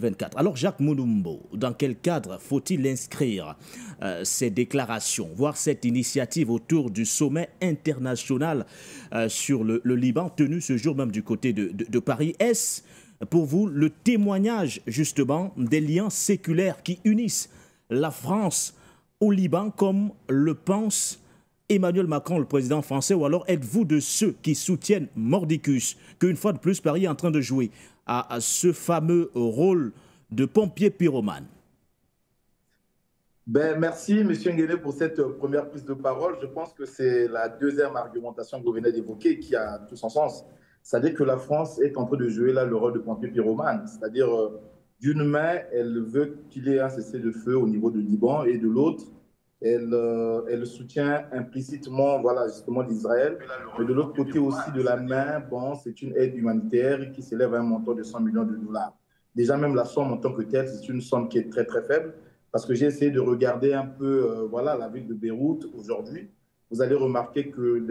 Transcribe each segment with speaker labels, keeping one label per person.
Speaker 1: 2024. Alors Jacques Moulumbo, dans quel cadre faut-il inscrire ces déclarations, voire cette initiative autour du sommet international sur le Liban, tenu ce jour même du côté de Paris? Est-ce pour vous le témoignage justement des liens séculaires qui unissent la France au Liban, comme le pense Emmanuel Macron, le président français, ou alors êtes-vous de ceux qui soutiennent mordicus, qu'une fois de plus Paris est en train de jouer à ce fameux rôle de pompier pyromane?
Speaker 2: Merci, M. Nguéné, pour cette première prise de parole. Je pense que c'est la deuxième argumentation que vous venez d'évoquer qui a tout son sens. C'est-à-dire que la France est en train de jouer là le rôle de pompier pyromane. C'est-à-dire, d'une main, elle veut qu'il y ait un cessez-le-feu au niveau du Liban, et de l'autre, elle soutient implicitement, voilà, justement, l'Israël. Mais de l'autre côté aussi de la main, bon, c'est une aide humanitaire qui s'élève à un montant de 100 millions de dollars. Déjà, même la somme en tant que telle, c'est une somme qui est très, très faible. Parce que j'ai essayé de regarder un peu voilà, la ville de Beyrouth aujourd'hui. Vous allez remarquer que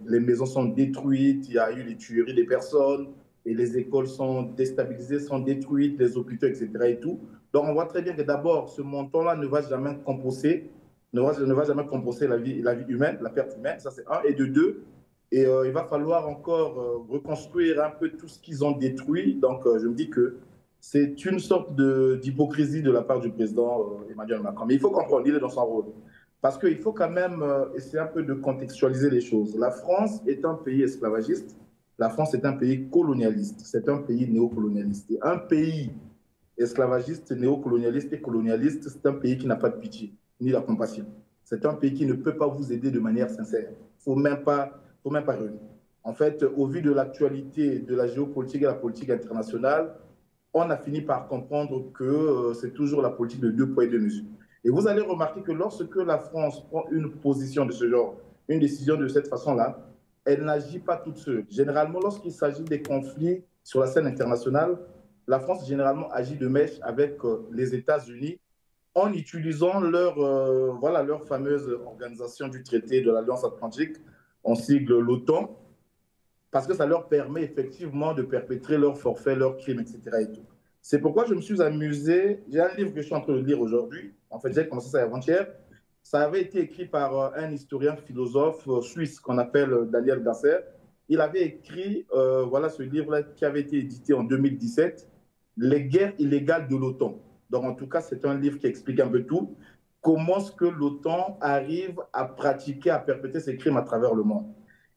Speaker 2: les maisons sont détruites, il y a eu les tueries des personnes, et les écoles sont déstabilisées, sont détruites, les hôpitaux, etc. Et tout. Donc on voit très bien que d'abord, ce montant-là ne va jamais compenser, ne va jamais compenser la vie humaine, la perte humaine, ça c'est un. Et de deux, il va falloir encore reconstruire un peu tout ce qu'ils ont détruit. Donc je me dis que c'est une sorte d'hypocrisie de la part du président Emmanuel Macron. Mais il faut comprendre, il est dans son rôle. Parce qu'il faut quand même essayer un peu de contextualiser les choses. La France est un pays esclavagiste. La France est un pays colonialiste. C'est un pays néocolonialiste. Et un pays esclavagiste, néocolonialiste et colonialiste, c'est un pays qui n'a pas de pitié, ni la compassion. C'est un pays qui ne peut pas vous aider de manière sincère. Il ne faut même pas rêver. En fait, au vu de l'actualité, de la géopolitique et de la politique internationale, on a fini par comprendre que c'est toujours la politique de deux poids et deux mesures. Et vous allez remarquer que lorsque la France prend une position de ce genre, une décision de cette façon-là, elle n'agit pas toute seule. Généralement, lorsqu'il s'agit des conflits sur la scène internationale, la France généralement agit de mèche avec les États-Unis en utilisant voilà, leur fameuse organisation du traité de l'Alliance Atlantique, en sigle l'OTAN, parce que ça leur permet effectivement de perpétrer leurs forfaits, leurs crimes, etc. C'est pourquoi je me suis amusé. J'ai un livre que je suis en train de lire aujourd'hui. En fait, j'ai commencé ça avant-hier. Ça avait été écrit par un historien philosophe suisse qu'on appelle Daniel Gasser. Il avait écrit voilà, ce livre-là qui avait été édité en 2017, Les guerres illégales de l'OTAN. Donc, en tout cas, c'est un livre qui explique un peu tout. Comment est-ce que l'OTAN arrive à pratiquer, à perpétrer ses crimes à travers le monde.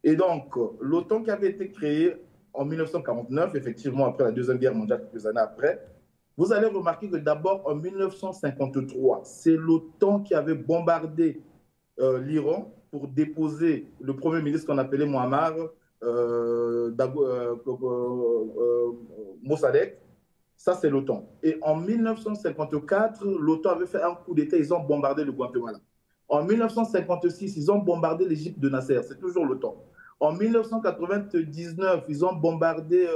Speaker 2: Et donc, l'OTAN qui avait été créée en 1949, effectivement après la Deuxième Guerre mondiale, quelques années après, vous allez remarquer que d'abord en 1953, c'est l'OTAN qui avait bombardé l'Iran pour déposer le premier ministre qu'on appelait Mouammar Mossadegh. Ça, c'est l'OTAN. Et en 1954, l'OTAN avait fait un coup d'État, ils ont bombardé le Guatemala. En 1956, ils ont bombardé l'Égypte de Nasser, c'est toujours l'OTAN. En 1999, ils ont bombardé,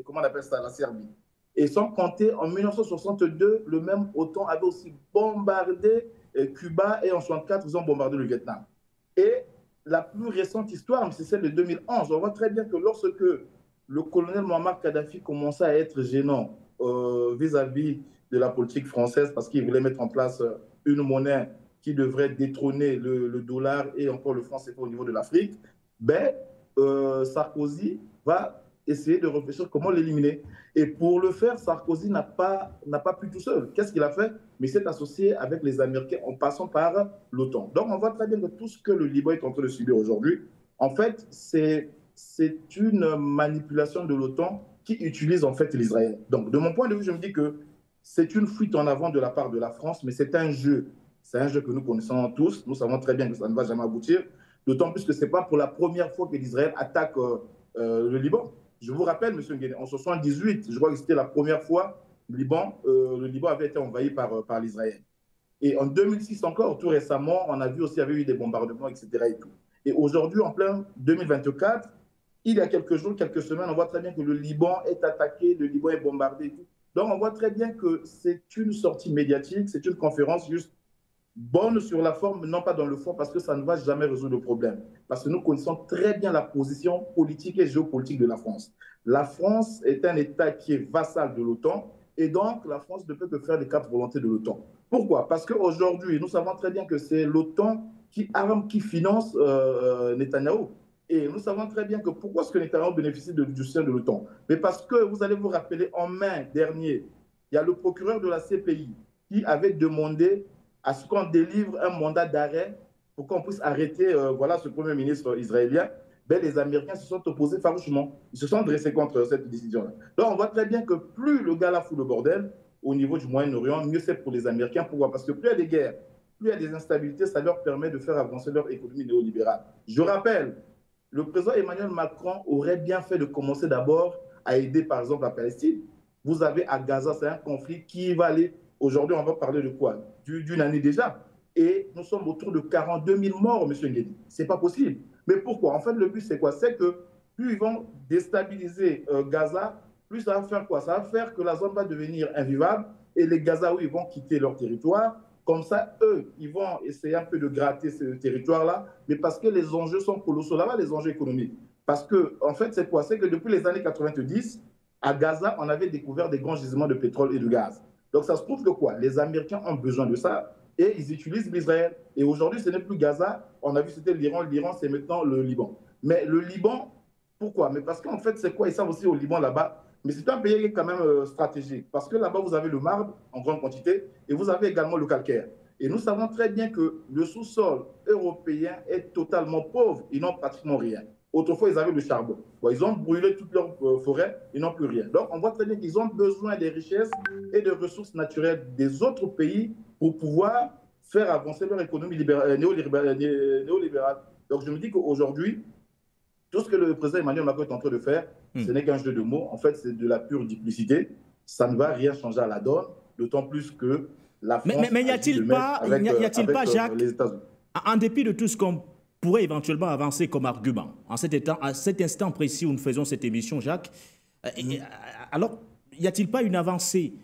Speaker 2: comment on appelle ça, la Serbie. Et sans compter, en 1962, le même OTAN avait aussi bombardé Cuba, et en 1964, ils ont bombardé le Vietnam. Et la plus récente histoire, c'est celle de 2011. On voit très bien que lorsque le colonel Muammar Kadhafi commençait à être gênant vis-à-vis de la politique française, parce qu'il voulait mettre en place une monnaie qui devrait détrôner le dollar et encore le franc CFA au niveau de l'Afrique, Sarkozy va essayer de réfléchir comment l'éliminer. Et pour le faire, Sarkozy n'a pas pu tout seul. Qu'est-ce qu'il a fait? Mais il s'est associé avec les Américains en passant par l'OTAN. Donc on voit très bien que tout ce que le Liban est en train de subir aujourd'hui, en fait, c'est une manipulation de l'OTAN qui utilise en fait l'Israël. Donc de mon point de vue, je me dis que c'est une fuite en avant de la part de la France, mais c'est un jeu. C'est un jeu que nous connaissons tous. Nous savons très bien que ça ne va jamais aboutir. D'autant plus que ce n'est pas pour la première fois que l'Israël attaque le Liban. Je vous rappelle, M. Nguéné, en 1978, je crois que c'était la première fois, le Liban avait été envahi par l'Israël. Et en 2006 encore, tout récemment, on a vu aussi qu'il y avait eu des bombardements, etc. Et tout. Et aujourd'hui, en plein 2024, il y a quelques jours, quelques semaines, on voit très bien que le Liban est attaqué, le Liban est bombardé et tout. Donc on voit très bien que c'est une sortie médiatique, c'est une conférence juste bonne sur la forme, non pas dans le fond, parce que ça ne va jamais résoudre le problème. Parce que nous connaissons très bien la position politique et géopolitique de la France. La France est un État qui est vassal de l'OTAN Et donc, la France ne peut que faire les quatre volontés de l'OTAN. Pourquoi? Parce qu'aujourd'hui, nous savons très bien que c'est l'OTAN qui arme, qui finance Netanyahou. Et nous savons très bien que pourquoi est-ce que Netanyahou bénéficie du soutien de l'OTAN? Mais parce que vous allez vous rappeler, en mai dernier, il y a le procureur de la CPI qui avait demandé à ce qu'on délivre un mandat d'arrêt pour qu'on puisse arrêter voilà, ce Premier ministre israélien. Ben, les Américains se sont opposés farouchement. Ils se sont dressés contre cette décision-là. Donc, on voit très bien que plus le gars là fout le bordel au niveau du Moyen-Orient, mieux c'est pour les Américains. Pourquoi? Parce que plus il y a des guerres, plus il y a des instabilités, ça leur permet de faire avancer leur économie néolibérale. Je rappelle, le président Emmanuel Macron aurait bien fait de commencer d'abord à aider, par exemple, la Palestine. Vous avez à Gaza, c'est un conflit qui va aller. Aujourd'hui, on va parler de quoi? D'une année déjà. Et nous sommes autour de 42 000 morts, M. Nguedi. Ce n'est pas possible. Mais pourquoi? En fait, le but, c'est quoi? C'est que plus ils vont déstabiliser Gaza, plus ça va faire quoi? Ça va faire que la zone va devenir invivable et les Gazaouis vont quitter leur territoire. Comme ça, eux, ils vont essayer un peu de gratter ce territoire-là, mais parce que les enjeux sont colossaux. Là-bas, les enjeux économiques. Parce que, en fait, c'est quoi? C'est que depuis les années 90, à Gaza, on avait découvert des grands gisements de pétrole et de gaz. Donc, ça se trouve que quoi? Les Américains ont besoin de ça et ils utilisent l'Israël. Et aujourd'hui, ce n'est plus Gaza. On a vu c'était l'Iran. L'Iran, c'est maintenant le Liban. Mais le Liban, pourquoi? Mais parce qu'en fait, c'est quoi? Ils savent aussi au Liban, là-bas. Mais c'est un pays qui est quand même stratégique. Parce que là-bas, vous avez le marbre en grande quantité et vous avez également le calcaire. Et nous savons très bien que le sous-sol européen est totalement pauvre. Ils n'ont pratiquement rien. Autrefois, ils avaient le charbon. Bon, ils ont brûlé toutes leurs forêts, ils n'ont plus rien. Donc, on voit très bien qu'ils ont besoin des richesses et des ressources naturelles des autres pays pour pouvoir faire avancer leur économie néolibérale. Donc, je me dis qu'aujourd'hui, tout ce que le président Emmanuel Macron est en train de faire, ce n'est qu'un jeu de mots. En fait, c'est de la pure duplicité. Ça ne va rien changer à la donne, d'autant plus que la France
Speaker 1: mais n'y a-t-il pas, Jacques,
Speaker 2: les États-Unis.
Speaker 1: En dépit de tout ce qu'on pourrait éventuellement avancer comme argument, à cet instant précis où nous faisons cette émission, Jacques, alors, y a-t-il pas une avancée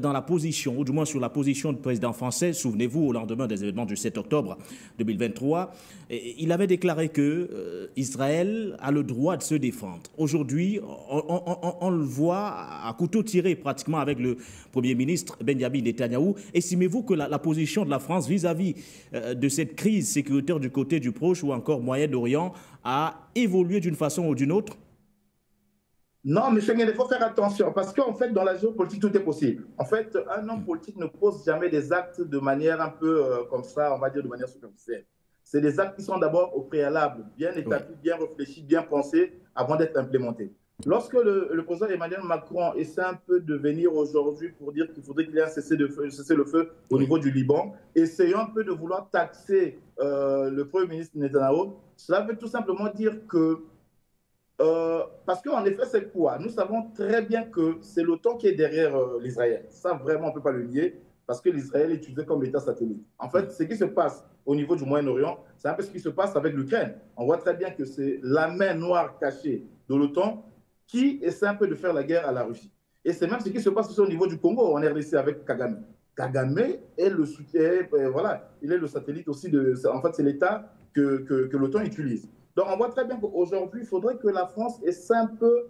Speaker 1: dans la position, ou du moins sur la position du président français? Souvenez-vous, au lendemain des événements du 7 octobre 2023, il avait déclaré que Israël a le droit de se défendre. Aujourd'hui, on le voit à couteau tiré pratiquement avec le Premier ministre Benjamin Netanyahou. Estimez-vous que la position de la France vis-à-vis de cette crise sécuritaire du côté du Proche ou encore Moyen-Orient a évolué d'une façon ou d'une autre?
Speaker 2: Non, monsieur Nguyen, il faut faire attention parce qu'en fait, dans la géopolitique, tout est possible. En fait, un homme politique ne pose jamais des actes de manière un peu comme ça, on va dire de manière superficielle. C'est des actes qui sont d'abord au préalable, bien établis, bien réfléchis, bien pensés avant d'être implémentés. Lorsque le président Emmanuel Macron essaie un peu de venir aujourd'hui pour dire qu'il faudrait qu'il y ait un cessez-le-feu au niveau du Liban, essayant un peu de vouloir taxer le Premier ministre Netanyahou, cela veut tout simplement dire que parce qu'en effet, c'est quoi? Nous savons très bien que c'est l'OTAN qui est derrière l'Israël. Ça, vraiment, on ne peut pas le nier, parce que l'Israël est utilisé comme l'État satellite. En fait, ce qui se passe au niveau du Moyen-Orient, c'est un peu ce qui se passe avec l'Ukraine. On voit très bien que c'est la main noire cachée de l'OTAN qui essaie un peu de faire la guerre à la Russie. Et c'est même ce qui se passe aussi au niveau du Congo, en RDC, avec Kagame. Kagame est le soutien, voilà, il est le satellite aussi en fait, c'est l'État que l'OTAN utilise. Donc, on voit très bien qu'aujourd'hui, il faudrait que la France essaie un peu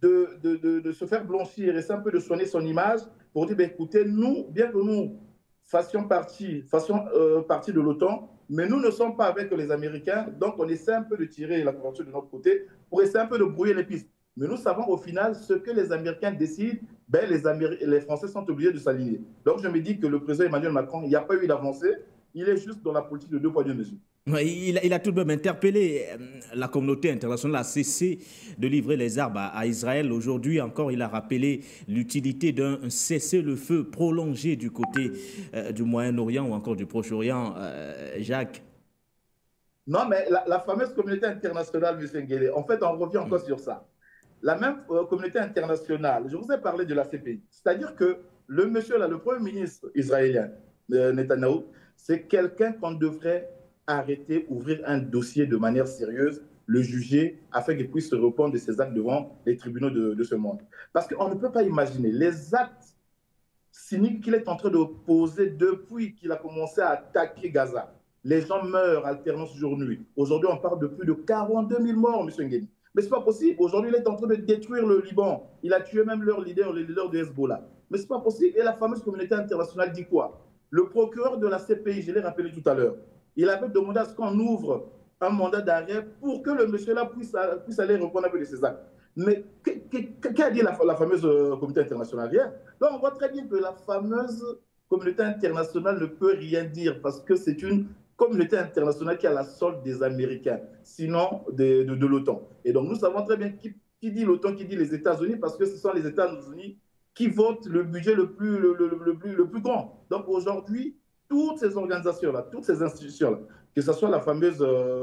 Speaker 2: de se faire blanchir, essaie un peu de soigner son image pour dire, ben, écoutez, nous, bien que nous fassions partie de l'OTAN, mais nous ne sommes pas avec les Américains, donc on essaie un peu de tirer la couverture de notre côté pour essayer un peu de brouiller les pistes. Mais nous savons au final, ce que les Américains décident, ben, les Français sont obligés de s'aligner. Donc, je me dis que le président Emmanuel Macron, il n'y a pas eu d'avancée, il est juste dans la politique de deux poids, deux mesures.
Speaker 1: Il a tout de même interpellé la communauté internationale à cesser de livrer les armes à Israël. Aujourd'hui encore, il a rappelé l'utilité d'un cessez-le-feu prolongé du côté du Moyen-Orient ou encore du Proche-Orient. Jacques?
Speaker 2: Non, mais la fameuse communauté internationale, M. Nguyen, en fait, on revient encore sur ça. La même communauté internationale, je vous ai parlé de la CPI, c'est-à-dire que le monsieur là, le Premier ministre israélien, Netanyahou, c'est quelqu'un qu'on devrait arrêter, ouvrir un dossier de manière sérieuse, le juger, afin qu'il puisse se répondre de ses actes devant les tribunaux de ce monde. Parce qu'on ne peut pas imaginer les actes cyniques qu'il est en train de poser depuis qu'il a commencé à attaquer Gaza. Les gens meurent alternance jour-nuit. Aujourd'hui, on parle de plus de 42 000 morts, M. Nguyen. Mais ce n'est pas possible. Aujourd'hui, il est en train de détruire le Liban. Il a tué même leur leader, le leader de Hezbollah. Mais ce n'est pas possible. Et la fameuse communauté internationale dit quoi? Le procureur de la CPI, je l'ai rappelé tout à l'heure, il avait demandé à ce qu'on ouvre un mandat d'arrêt pour que le monsieur-là puisse aller répondre un peu de ses actes. Mais qu'a dit la fameuse communauté internationale? Rien. Donc on voit très bien que la fameuse communauté internationale ne peut rien dire parce que c'est une communauté internationale qui a la solde des Américains, sinon de l'OTAN. Et donc nous savons très bien qui dit l'OTAN, qui dit les États-Unis, parce que ce sont les États-Unis qui votent le budget le plus grand. Donc aujourd'hui, toutes ces organisations-là, toutes ces institutions-là, que ce soit la fameuse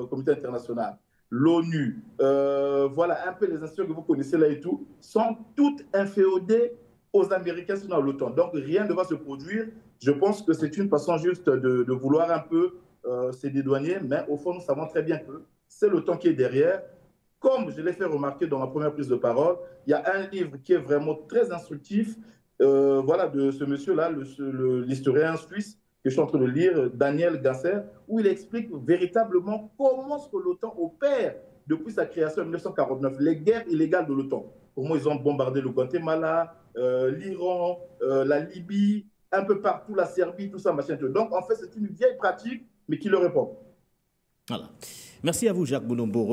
Speaker 2: communauté internationale, l'ONU, voilà un peu les institutions que vous connaissez là et tout, sont toutes inféodées aux Américains, sinon à l'OTAN. Donc rien ne va se produire. Je pense que c'est une façon juste de vouloir un peu se dédouaner, mais au fond, nous savons très bien que c'est l'OTAN qui est derrière. Comme je l'ai fait remarquer dans ma première prise de parole, il y a un livre qui est vraiment très instructif, voilà, de ce monsieur-là, l'historien suisse que je suis en train de lire, Daniel Gasser, où il explique véritablement comment ce que l'OTAN opère depuis sa création en 1949, les guerres illégales de l'OTAN. Comment ils ont bombardé le Guatemala, l'Iran, la Libye, un peu partout, la Serbie, tout ça, machin. Donc, en fait, c'est une vieille pratique, mais qui le répond.
Speaker 1: Voilà. Merci à vous, Jacques Bonombo.